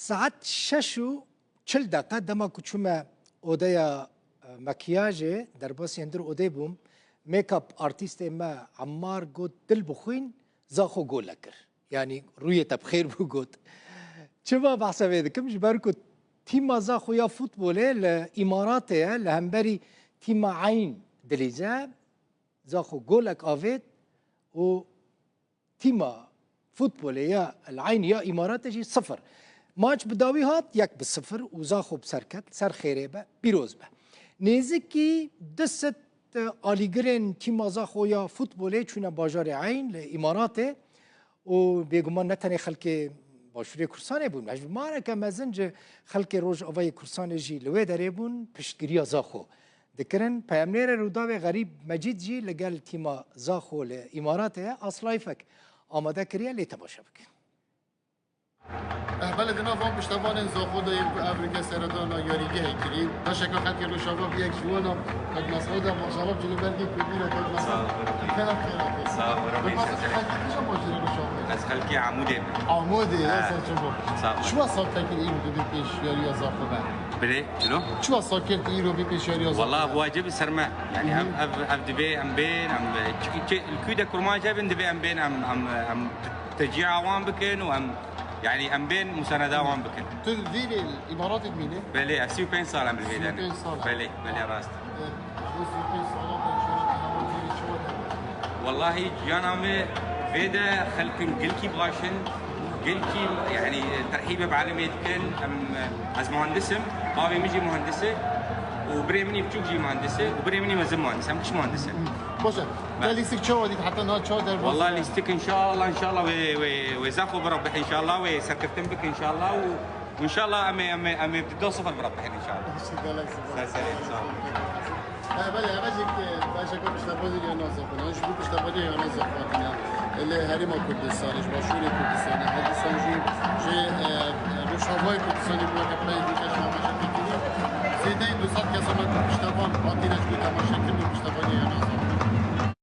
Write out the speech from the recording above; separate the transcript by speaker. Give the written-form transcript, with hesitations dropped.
Speaker 1: ساعت 6:40 دما کو چومه اودیا مکیاژ در باسی اندر اودی بوم میکاپ آرتیست ما عمار گوت دل بخوین زاخو گولکر یعنی روی تبخیر بو گوت چما بحثه ویده کم جبر کو تیم زاخو یا فوتبوله لاماراته لهمبری تیم عین دلیزه زاخو گولک آوید و تیم فوتبول یا العين يا امارات جي صفر ماتش بداوي هات يك بالصفر وزاخو بسركت سر خيريبه بيروز به نيزكي دست اليجرين تيم زاخو يا فوتبولي چونه باجار عين لامارات و بيگمان نتني خلك باشوري كرسانه بون مجبور ما كما زنج خلك روج اوي كرسانه جي لوي دريبون پشتگيريا زاخو ذكرن پیامنر روداوي غريب مجيد جي لقال تيم زاخو لامارات اصلايفك آماده کریه لی تماشا بکن.
Speaker 2: بله دنا وام پشتوان زاخو دای افریقا سردان یاریگی هیکری تا شکل خلقی رو شباب یک جوانا کد مسعود ما شباب جلو برگی کبیر کد مسعود کنم خیلی
Speaker 3: صاحب ربي
Speaker 2: خلقی کجا ماجرا رو شباب
Speaker 3: از خلقی عموده
Speaker 2: عموده اصلا
Speaker 3: صاحب
Speaker 2: شو اصلا تاکید این رو بی پیش یاری زاخو بعد
Speaker 3: بله شنو
Speaker 2: شو اصلا کرد این رو بی پیش یاری زاخو
Speaker 3: والله واجب سرما يعني ام دبي ام بين ام الكودا كرما جابن دبي ام بين ام تشجيع عوام بكن وام يعني ام بين مسانده عوام بكن
Speaker 2: تدير الامارات مينه
Speaker 3: بله اسيو بين صار عم بالفيدا
Speaker 2: 20 سال
Speaker 3: بله راست والله جانا مي فيدا خلق قلكي بغاشن قلكي يعني ترحيبه بعالمية كن ام از مهندسم قاوي مجي مهندسه وبريمني بتوجي مهندسه وبريمني مازال مهندسه مش مهندسه
Speaker 2: باشه ليستك شو ودي حتى نهار شو در
Speaker 3: والله ليستك ان شاء الله وزاخو بربح ان شاء الله وسكرتم بك ان شاء الله وان شاء الله امي بتدو صفر بربح ان شاء الله
Speaker 2: بله اوجك باشه كنت اشتغلت يا نازك انا شو كنت اشتغلت يا نازك اللي هرم كردستان باشور كردستان كردستان جي روشاوای کردستانی بود که پای دیگه شما شکلی سیده 200 کسان اشتباه آتیش بود تماشا